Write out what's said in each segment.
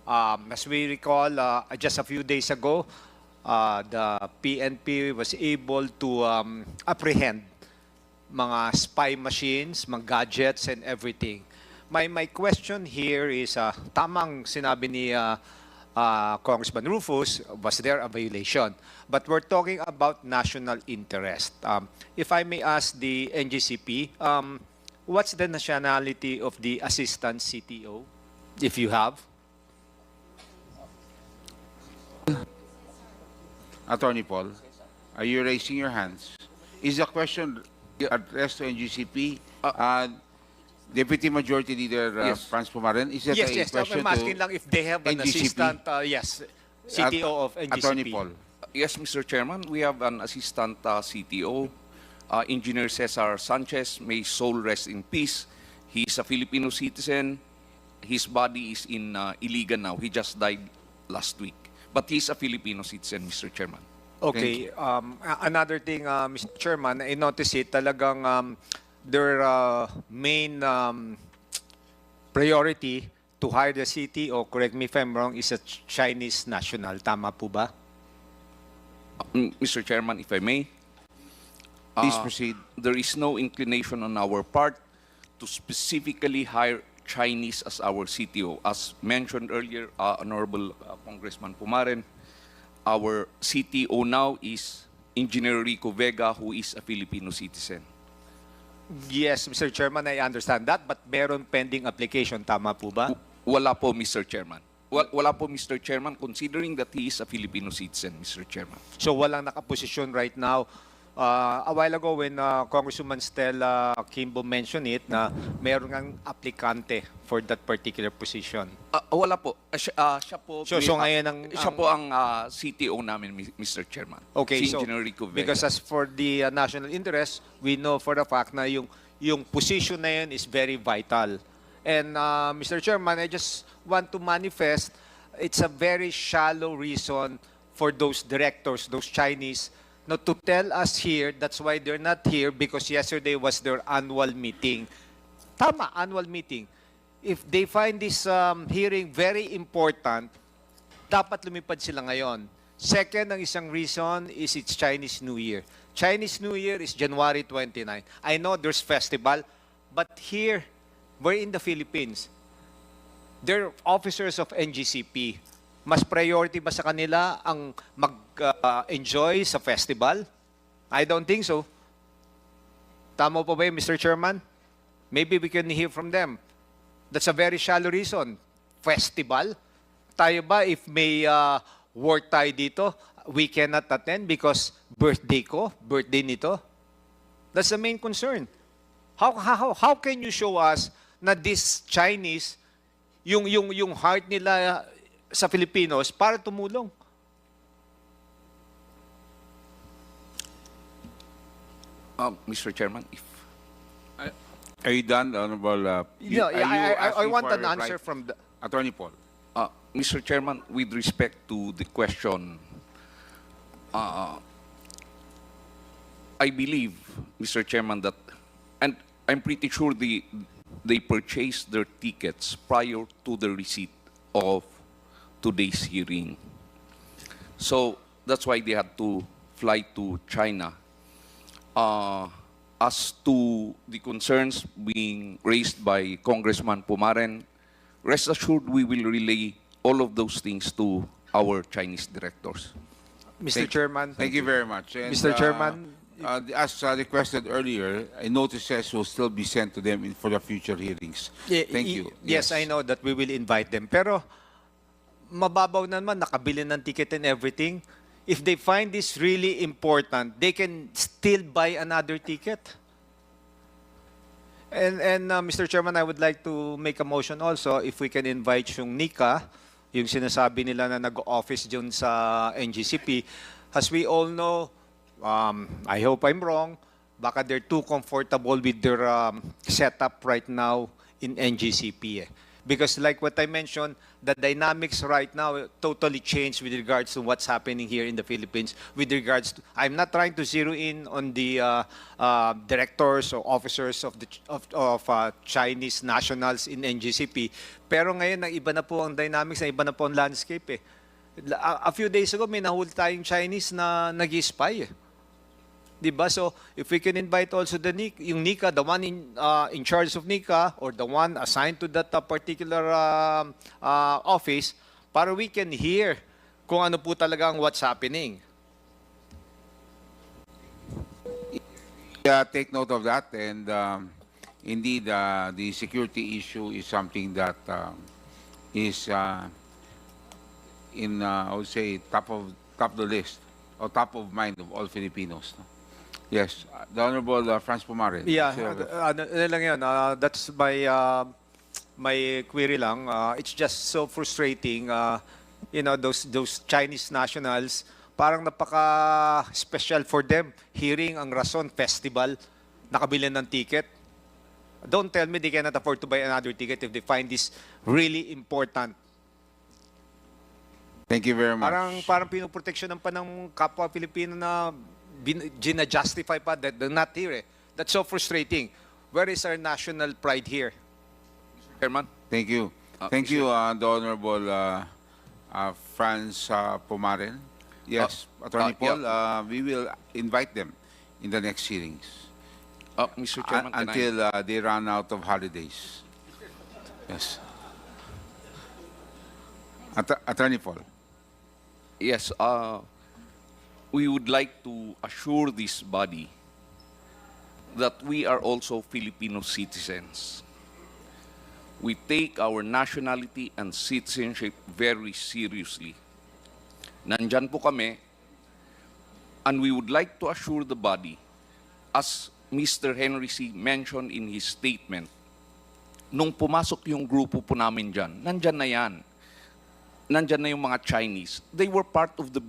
As we recall, just a few days ago, the PNP was able to apprehend mga spy machines, mga gadgets, and everything. My question here is, tamang sinabi ni Congressman Rufus, was there a violation? But we're talking about national interest. If I may ask the NGCP, what's the nationality of the assistant CTO, if you have? Attorney Paul, are you raising your hands? Is the question addressed to NGCP? Deputy Majority Leader Yes. FRANZ FUMAREN, is that Yes, a yes. question I'm asking to lang if they have an NGCP? assistant, yes, CTO of NGCP. Attorney Paul? Yes, Mr. Chairman, we have an assistant CTO, Engineer Cesar Sanchez. May his soul rest in peace. He is a Filipino citizen. His body is in Iligan now. He just died last week. But he's a Filipino citizen, Mr. Chairman. Okay. Another thing, Mr. Chairman, I noticed it talagang their main priority to hire the CTO, correct me if I'm wrong, is a Chinese national. Tama po ba? Mr. Chairman, if I may. Please proceed. There is no inclination on our part to specifically hire Chinese as our CTO. As mentioned earlier, Honorable Congressman Pumaren, our CTO now is Engineer Rico Vega, who is a Filipino citizen. Yes, Mr. Chairman, I understand that, but meron pending application. Tama po ba? Wala po, Mr. Chairman. Wala po, Mr. Chairman, considering that he is a Filipino citizen, Mr. Chairman. So walang nakaposisyon right now. A while ago when Congresswoman Stella Kimbo mentioned it, na meron ng aplikante for that particular position. Wala po. Siya po, So ngayon siya po ang CTO namin, Mr. Chairman. Okay, Si so Engineer Rico Vega. because as for the national interest, we know for the fact na yung position na yun is very vital. And Mr. Chairman, I just want to manifest, it's a very shallow reason for those directors, those Chinese, not to tell us here. That's why they're not here, because yesterday was their annual meeting. Tama, annual meeting. If they find this hearing very important, dapat lumipad sila ngayon. Second, ang isang reason is it's Chinese New Year. Chinese New Year is January 29. I know there's festival, but here, we're in the Philippines. They're officers of NGCP. Mas priority ba sa kanila ang mag-enjoy sa festival? I don't think so. Tama po ba yun, Mr. Chairman? Maybe we can hear from them. That's a very shallow reason. Festival? Tayo ba, if may work tayo dito, we cannot attend because birthday ko, birthday nito? That's the main concern. How can you show us na this Chinese, yung heart nila sa Filipinos para tumulong? Mr. Chairman, if Are you done, Honorable? I want an answer from the... Attorney Paul. Mr. Chairman, with respect to the question, I believe, Mr. Chairman, that, and I'm pretty sure they purchased their tickets prior to the receipt of today's hearing. So that's why they had to fly to China. As to the concerns being raised by Congressman Pumaren, rest assured we will relay all of those things to our Chinese directors. Mr. Chairman. Thank you very much. And, Mr. Chairman. As requested earlier, a notices will still be sent to them for the future hearings. Thank you. Yes, I know that we will invite them. Pero mababaw naman, nakabili ng ticket and everything. If they find this really important, they can still buy another ticket. And Mr. Chairman, I would like to make a motion also if we can invite yung NGCP, yung sinasabi nila na nag-office dyan sa NGCP. As we all know, I hope I'm wrong, baka they're too comfortable with their setup right now in NGCP. Because like what I mentioned, the dynamics right now totally changed with regards to what's happening here in the Philippines. With regards to, I'm not trying to zero in on the directors or officers of the Chinese nationals in NGCP. Pero ngayon, iba na po ang dynamics, iba na po ang landscape. A few days ago, may nahuli tayong Chinese na nag-spy. Diba? So, if we can invite also the yung NICA, the one in charge of NICA, or the one assigned to that particular office, para we can hear kung ano po talagang what's happening. Yeah, take note of that, and indeed, the security issue is something that is in, I would say, top of the list, or top of mind of all Filipinos. No? Yes, the Honorable FRANZ FUMAREN. Yeah, ano lang yun, that's my query lang. It's just so frustrating, you know, those Chinese nationals, parang napaka-special for them. Hearing ang Rason Festival, nakabili ng ticket. Don't tell me they cannot afford to buy another ticket if they find this really important. Thank you very much. Parang pinoproteksyonan pa ng kapwa Pilipino na gina-justify pa that they're not here. That's so frustrating. Where is our national pride here? Chairman. Thank you. Thank you, the Honorable FRANZ FUMAREN. Yes, Attorney Paul, we will invite them in the next hearings Mr. Chairman, can I- until they run out of holidays. Yes. Attorney Paul. Yes, we would like to assure this body that we are also Filipino citizens. We take our nationality and citizenship very seriously. Nandyan po kami, and we would like to assure the body, as Mr. Henry C. mentioned in his statement, nung pumasok yung grupo po namin dyan, nandyan na yan. Nandyan na yung mga Chinese. They were part of the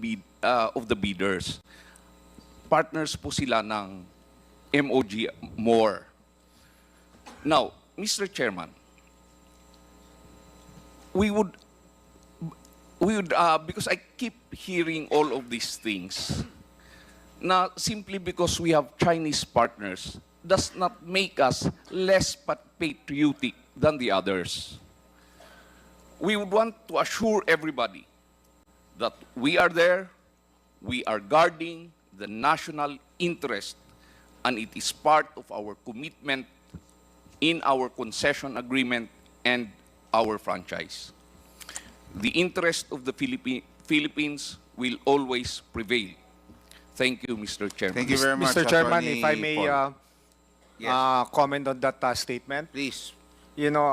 bidders. Partners po sila ng MOG more. Now, Mr. Chairman, we would because I keep hearing all of these things, na simply because we have Chinese partners does not make us less patriotic than the others. We would want to assure everybody that we are there, we are guarding the national interest, and it is part of our commitment in our concession agreement and our franchise. The interest of the Philippines will always prevail. Thank you, Mr. Chairman. Thank you very much, Mr. Chairman, Attorney if I may Paul. Yes. comment on that statement. Please, You know,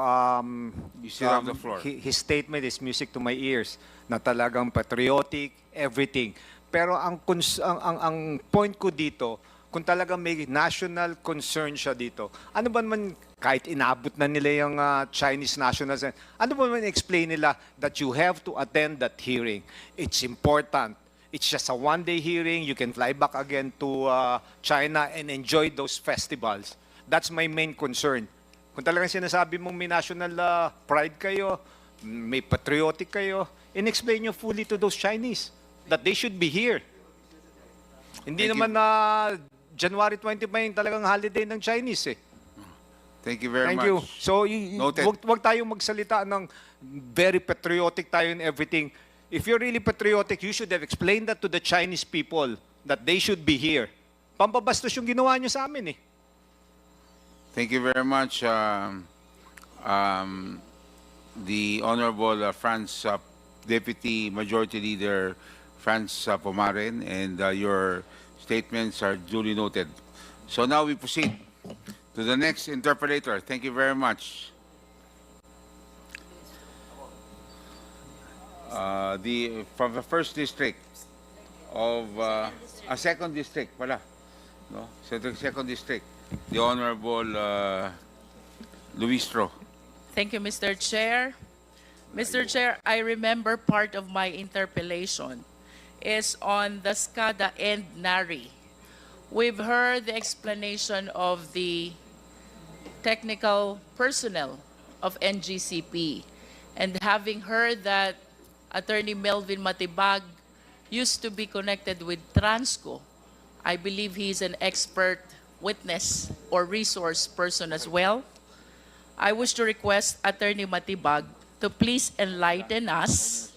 you still have the floor. His statement is music to my ears, na talagang patriotic, everything. Pero ang point ko dito, kung talagang may national concern siya dito, ano ba naman, kahit inabot na nila yung Chinese nationals, ano ba naman explain nila that you have to attend that hearing? It's important. It's just a one-day hearing. You can fly back again to China and enjoy those festivals. That's my main concern. Kung talagang sinasabi mong may national pride kayo, may patriotic kayo, in-explain nyo fully to those Chinese that they should be here. Hindi Thank naman na January 20 pa yung talagang holiday ng Chinese eh. Thank you very Thank much. you. So, Noted. wag tayong magsalita ng very patriotic tayo in everything. If you're really patriotic, you should have explained that to the Chinese people that they should be here. Pampabastos yung ginawa nyo sa amin eh. Thank you very much, the Honorable FRANZ Deputy Majority Leader FRANZ FUMAREN, and your statements are duly noted. So now we proceed to the next interpreter. Thank you very much. From the first district of a second district, pala, no? Second district, the Honorable Luistro. Thank you, Mr. Chair. Mr. Chair, I remember part of my interpellation is on the Scada and Nari. We've heard the explanation of the technical personnel of NGCP. And having heard that Attorney Melvin Matibag used to be connected with Transco, I believe he's an expert witness or resource person as well. I wish to request Attorney Matibag to please enlighten us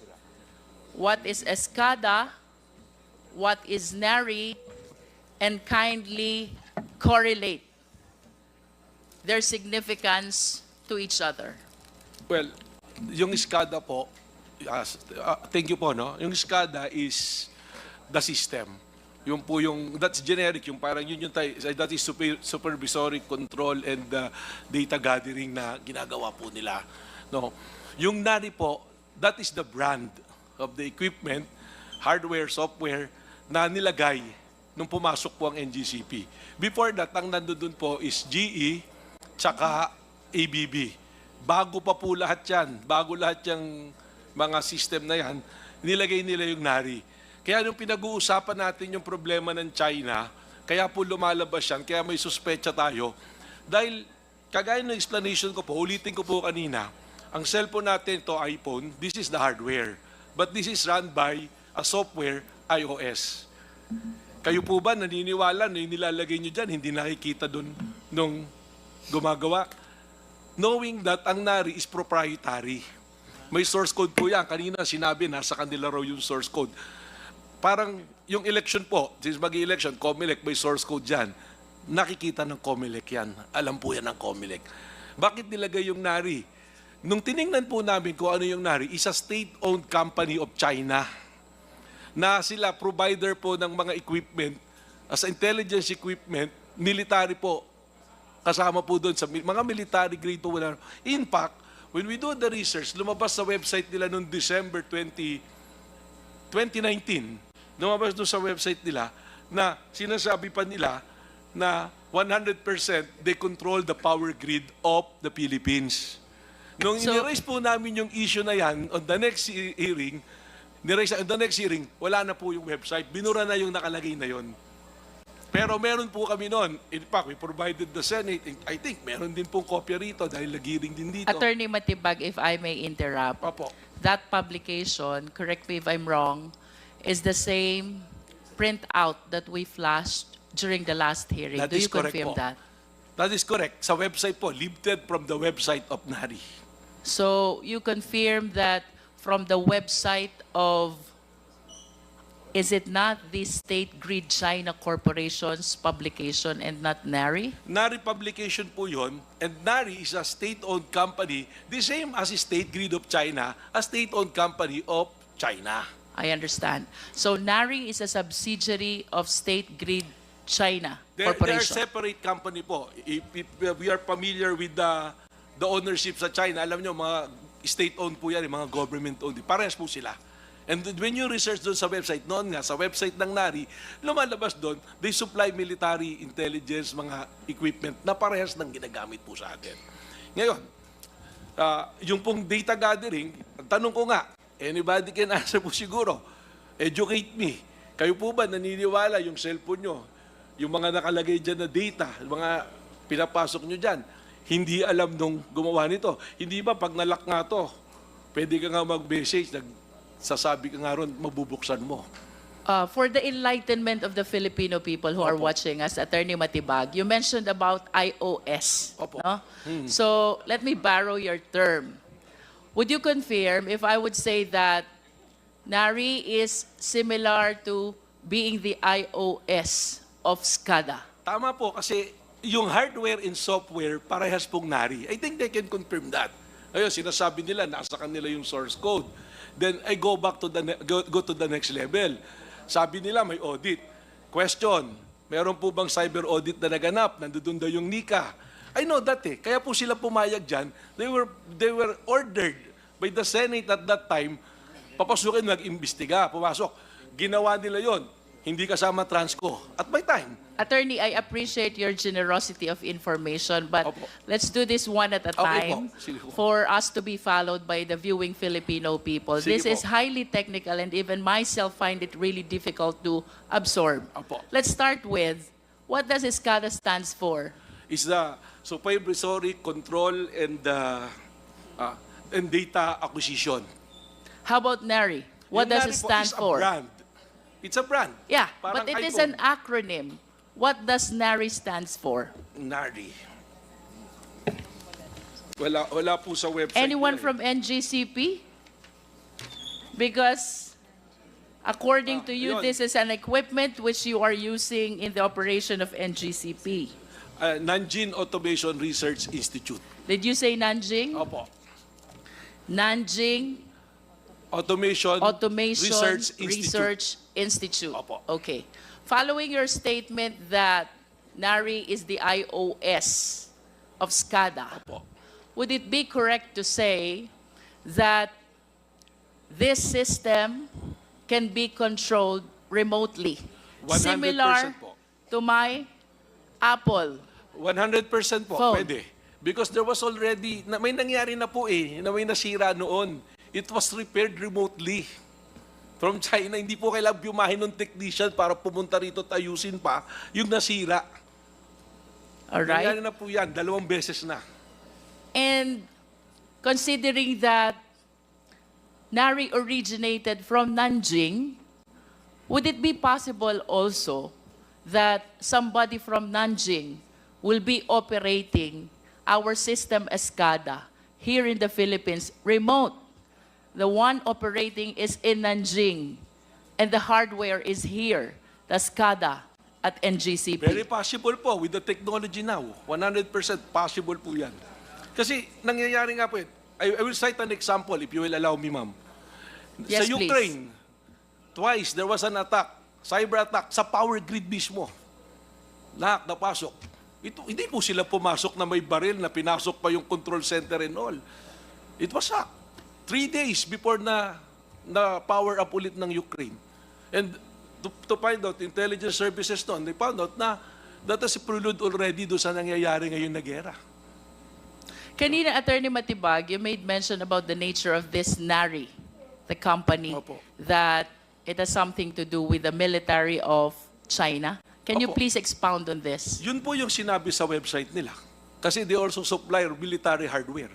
what is Scada, what is NARI, and kindly correlate their significance to each other. Well, yung Scada po, thank you po, no? Yung Scada is the system. Yung po yung, that's generic, yung parang yun yung that is supervisory control and data gathering na ginagawa po nila. No? Yung NARI po, that is the brand of the equipment, hardware, software, na nilagay nung pumasok po ang NGCP. Before that, ang nandun po is GE, tsaka ABB. Bago pa po lahat yan, bago lahat yung mga system na yan, nilagay nila yung NARI. Kaya nung pinag-uusapan natin yung problema ng China, kaya po lumalabas yan, kaya may suspecha tayo. Dahil, kagaya ng explanation ko po, ulitin ko po kanina, ang cellphone natin, to iPhone, this is the hardware. But this is run by a software, iOS. Kayo po ba naniniwala na yung nilalagay nyo dyan, hindi nakikita doon nung gumagawa? Knowing that ang NARI is proprietary. May source code po yan. Kanina sinabi, nasa kanila raw yung source code. Parang yung election po, since mag-election, COMELEC, may source code dyan. Nakikita ng COMELEC yan. Alam po yan ng COMELEC. Bakit nilagay yung NARI? Nung tiningnan po namin kung ano yung NARI, is a state-owned company of China na sila provider po ng mga equipment as intelligence equipment, military po. Kasama po doon sa mga military grade po. In fact, when we do the research, lumabas sa website nila noong December 2019, lumabas doon sa website nila na sinasabi pa nila na 100% they control the power grid of the Philippines. Nung iniraise po namin yung issue na yan, on the next hearing, wala na po yung website. Binura na yung nakalagay na yon. Pero meron po kami noon. In fact, we provided the Senate. I think meron din pong kopya rito dahil nagiring din dito. Attorney Matibag, if I may interrupt, Opo. that publication, correct me if I'm wrong, is the same printout that we flashed during the last hearing. That Do is you correct confirm po. that? That is correct. Sa website po, lifted from the website of NARI. So you confirm that from the website of, is it not the State Grid China Corporation's publication and not NARI? NARI publication po yun, and NARI is a state-owned company, the same as the State Grid of China, a state-owned company of China. I understand. So NARI is a subsidiary of State Grid China They are Corporation. separate company po. If we are familiar with the ownership sa China, alam nyo, mga state-owned po yan, mga government-owned. Parehas po sila. And when you research doon sa website, noon nga, sa website ng NARI, lumalabas doon, they supply military intelligence, mga equipment na parehas ng ginagamit po sa atin. Ngayon, yung pong data gathering, ang tanong ko nga, anybody can answer po siguro, educate me. Kayo po ba naniniwala yung cellphone nyo, yung mga nakalagay dyan na data, mga pinapasok nyo dyan, hindi alam nung gumawa nito? Hindi ba pag nalock nga to, pwede ka nga mag-message, sasabi ka nga ron, mabubuksan mo. For the enlightenment of the Filipino people who are watching us, Attorney Matibag, you mentioned about iOS. Opo. No? So let me borrow your term. Would you confirm if I would say that NARI is similar to being the iOS of Scada? Tama po, kasi yung hardware and software, parehas pong NARI. I think they can confirm that. Ayun, sinasabi nila, nasa kanila yung source code. Then I go back to go to the next level. Sabi nila may audit. Question, meron po bang cyber audit na naganap? Nandoon daw yung NICA. I know that eh. Kaya po sila pumayag dyan. They were ordered by the Senate at that time, papasukin, mag-imbestiga, pumasok. Ginawa nila yon, hindi kasama Transco. At my time. Attorney, I appreciate your generosity of information, but Opo. let's do this one at a Okay time po. Sige po. for us to be followed by the viewing Filipino people. Sige This po. is highly technical and even myself find it really difficult to absorb. Opo. Let's start with, what does Scada stands for? Is the supervisory control and and data acquisition. How about NARI? What Yung does NARI it po stand is a for? brand. It's a brand. Yeah, Parang but it is iPhone. an acronym. What does NARI stands for? NARI. Wala po sa website. Anyone nila eh. from NGCP? Because according to you, yun. this is an equipment which you are using in the operation of NGCP. Nanjing Automation Research Institute. Did you say Nanjing? Opo. Nanjing Automation Research Institute. Opo. Okay. Following your statement that NARI is the iOS of Scada, Opo. would it be correct to say that this system can be controlled remotely? 100% Similar po. to my Apple. 100% po, Phone. pwede. Because there was already, may nangyari na po na may nasira noon. It was repaired remotely. From China, hindi po kailangan bumahin ng technician para pumunta rito at ayusin pa yung nasira. All Nangyari right? na po yan, 2 beses na. And considering that NARI originated from Nanjing, would it be possible also that somebody from Nanjing will be operating our system Scada here in the Philippines remote? The one operating is in Nanjing, and the hardware is here, the Scada at NGCP. Very possible po with the technology now. 100% possible po yan. Kasi nangyayari nga po yun. I will cite an example if you will allow me, ma'am. Yes, Sa Ukraine, twice there was an attack, cyber attack, sa power grid mismo. Lahat napasok. Hindi po sila pumasok na may baril na pinasok pa yung control center and all. It was hacked 3 days before na power up ulit ng Ukraine. And to find out, intelligence services noon, they found out na that is a prelude already doon sa nangyayari ngayon na gera. Kanina, Attorney Matibag, you made mention about the nature of this NARI, the company, Opo. that it has something to do with the military of China. Can you Opo. please expound on this? Yun po yung sinabi sa website nila. Kasi they also supply military hardware.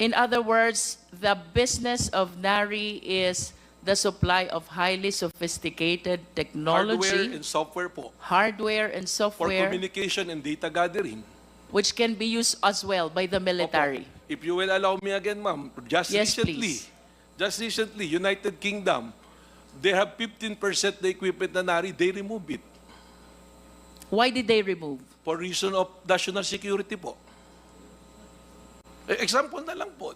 In other words, the business of NARI is the supply of highly sophisticated Hardware technology, and software po. hardware and For software, communication and data gathering. which can be used as well by the military. Opo. If you will allow me again, ma'am, Yes, please. just recently, United Kingdom, they have 15% the equipment na NARI, they remove it Why did they remove? for reason of national security po. Example na lang po,